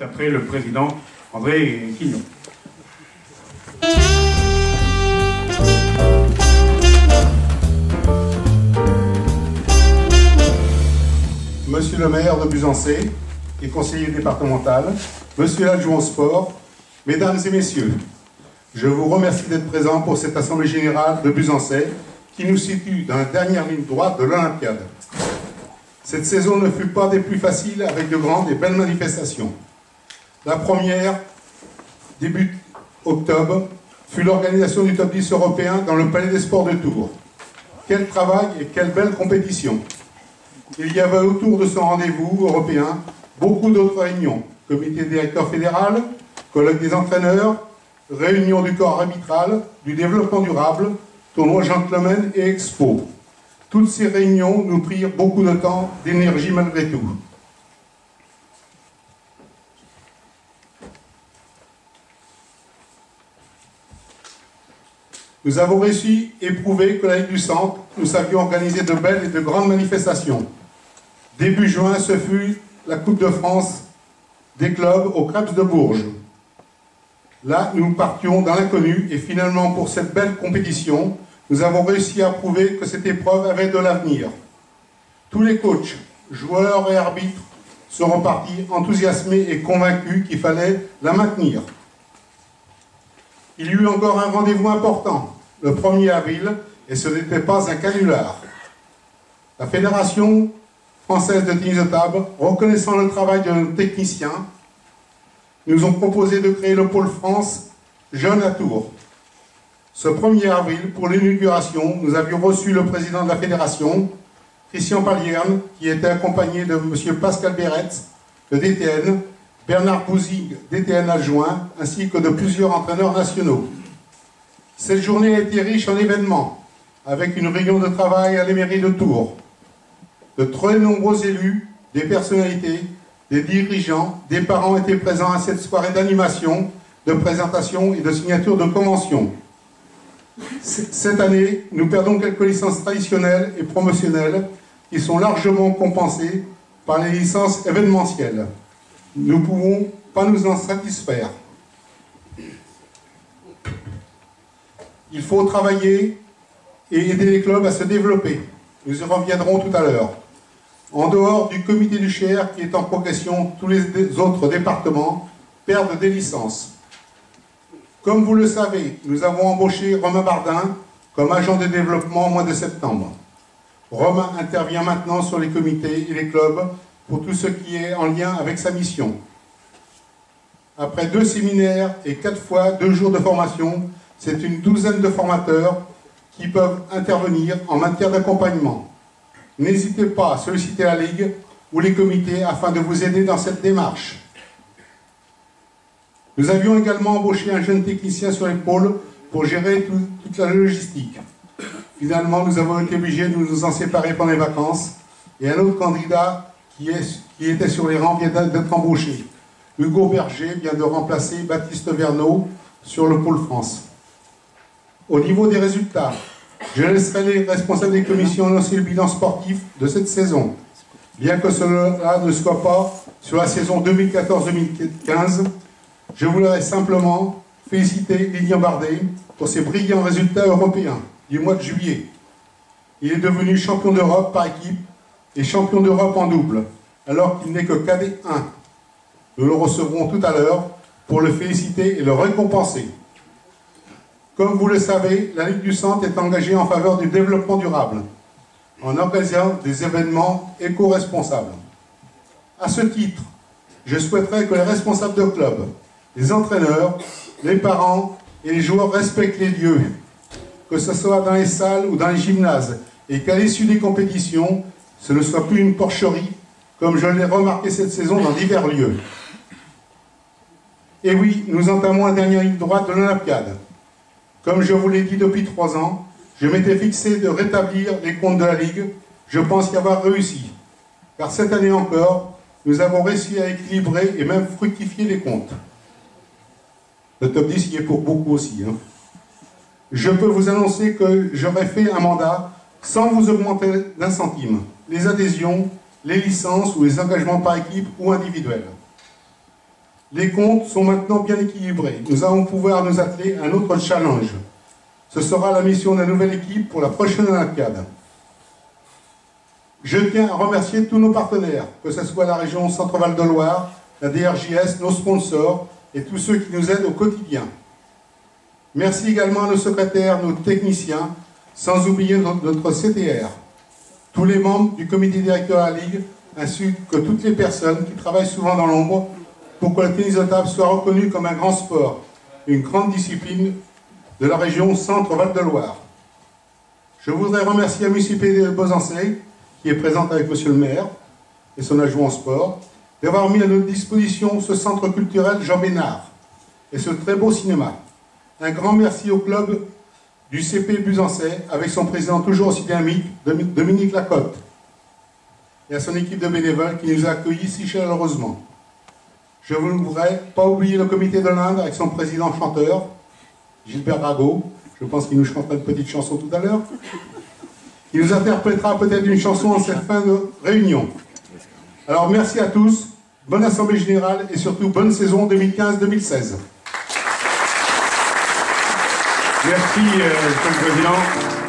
suite après le président André Quignon. Monsieur le maire de Buzancais et conseiller départemental, monsieur l'adjoint au sport, mesdames et messieurs, je vous remercie d'être présents pour cette assemblée générale de Buzancais qui nous situe dans la dernière ligne droite de l'Olympiade. Cette saison ne fut pas des plus faciles avec de grandes et belles manifestations. La première, début octobre, fut l'organisation du top 10 européen dans le Palais des Sports de Tours. Quel travail et quelle belle compétition! Il y avait autour de ce rendez-vous européen beaucoup d'autres réunions, comité directeur fédéral, colloque des entraîneurs, réunion du corps arbitral, du développement durable, tournoi gentlemen et expo. Toutes ces réunions nous prirent beaucoup de temps, d'énergie malgré tout. Nous avons réussi et prouvé que la Ligue du Centre, nous savions organiser de belles et de grandes manifestations. Début juin, ce fut la Coupe de France des clubs au Krebs de Bourges. Là, nous partions dans l'inconnu et finalement, pour cette belle compétition, nous avons réussi à prouver que cette épreuve avait de l'avenir. Tous les coachs, joueurs et arbitres seront partis enthousiasmés et convaincus qu'il fallait la maintenir. Il y eut encore un rendez-vous important, le 1er avril, et ce n'était pas un canular. La Fédération française de tennis de table, reconnaissant le travail de nos techniciens, nous ont proposé de créer le pôle France Jeunes à Tours. Ce 1er avril, pour l'inauguration, nous avions reçu le président de la fédération, Christian Palierne, qui était accompagné de M. Pascal Béretz, de DTN, Bernard Bouzig, DTN adjoint, ainsi que de plusieurs entraîneurs nationaux. Cette journée a été riche en événements, avec une réunion de travail à la mairie de Tours. De très nombreux élus, des personnalités, des dirigeants, des parents étaient présents à cette soirée d'animation, de présentation et de signature de conventions. Cette année, nous perdons quelques licences traditionnelles et promotionnelles qui sont largement compensées par les licences événementielles. Nous ne pouvons pas nous en satisfaire. Il faut travailler et aider les clubs à se développer. Nous y reviendrons tout à l'heure. En dehors du comité du Cher qui est en progression, tous les autres départements perdent des licences. Comme vous le savez, nous avons embauché Romain Bardin comme agent de développement au mois de septembre. Romain intervient maintenant sur les comités et les clubs pour tout ce qui est en lien avec sa mission. Après 2 séminaires et 4 fois 2 jours de formation, c'est une douzaine de formateurs qui peuvent intervenir en matière d'accompagnement. N'hésitez pas à solliciter la Ligue ou les comités afin de vous aider dans cette démarche. Nous avions également embauché un jeune technicien sur les pôles pour gérer toute la logistique. Finalement, nous avons été obligés de nous en séparer pendant les vacances et un autre candidat qui était sur les rangs vient d'être embauché. Hugo Berger vient de remplacer Baptiste Verneau sur le pôle France. Au niveau des résultats, je laisserai les responsables des commissions annoncer le bilan sportif de cette saison. Bien que cela ne soit pas sur la saison 2014-2015, je voudrais simplement féliciter Lilian Bardet pour ses brillants résultats européens du mois de juillet. Il est devenu champion d'Europe par équipe et champion d'Europe en double, alors qu'il n'est que cadet 1. Nous le recevrons tout à l'heure pour le féliciter et le récompenser. Comme vous le savez, la Ligue du Centre est engagée en faveur du développement durable, en organisant des événements éco-responsables. À ce titre, je souhaiterais que les responsables de clubs, les entraîneurs, les parents et les joueurs respectent les lieux, que ce soit dans les salles ou dans les gymnases, et qu'à l'issue des compétitions, ce ne soit plus une porcherie, comme je l'ai remarqué cette saison dans divers lieux. Et oui, nous entamons la dernière ligne droite de l'Olympiade. Comme je vous l'ai dit depuis 3 ans, je m'étais fixé de rétablir les comptes de la Ligue. Je pense y avoir réussi. Car cette année encore, nous avons réussi à équilibrer et même fructifier les comptes. Le top 10 y est pour beaucoup aussi. Je peux vous annoncer que j'aurais fait un mandat sans vous augmenter d'un centime les adhésions, les licences ou les engagements par équipe ou individuels. Les comptes sont maintenant bien équilibrés. Nous allons pouvoir nous atteler à un autre challenge. Ce sera la mission de la nouvelle équipe pour la prochaine Olympiade. Je tiens à remercier tous nos partenaires, que ce soit la région Centre-Val de Loire, la DRJS, nos sponsors et tous ceux qui nous aident au quotidien. Merci également à nos secrétaires, nos techniciens, sans oublier notre CTR, tous les membres du comité directeur de la Ligue, ainsi que toutes les personnes qui travaillent souvent dans l'ombre pour que le tennis de table soit reconnu comme un grand sport, une grande discipline de la région Centre-Val de Loire. Je voudrais remercier la municipalité de Besançon, qui est présente avec monsieur le maire et son adjoint en sport, d'avoir mis à notre disposition ce centre culturel Jean Bénard et ce très beau cinéma. Un grand merci au club du CP Besançon, avec son président toujours aussi dynamique, Dominique Lacotte, et à son équipe de bénévoles qui nous a accueillis si chaleureusement. Je ne voudrais pas oublier le comité de l'Inde avec son président chanteur, Gilbert Rago. Je pense qu'il nous chantera une petite chanson tout à l'heure. Il nous interprétera peut-être une chanson en cette fin de réunion. Alors merci à tous, bonne assemblée générale et surtout bonne saison 2015-2016. Merci, Monsieur le Président.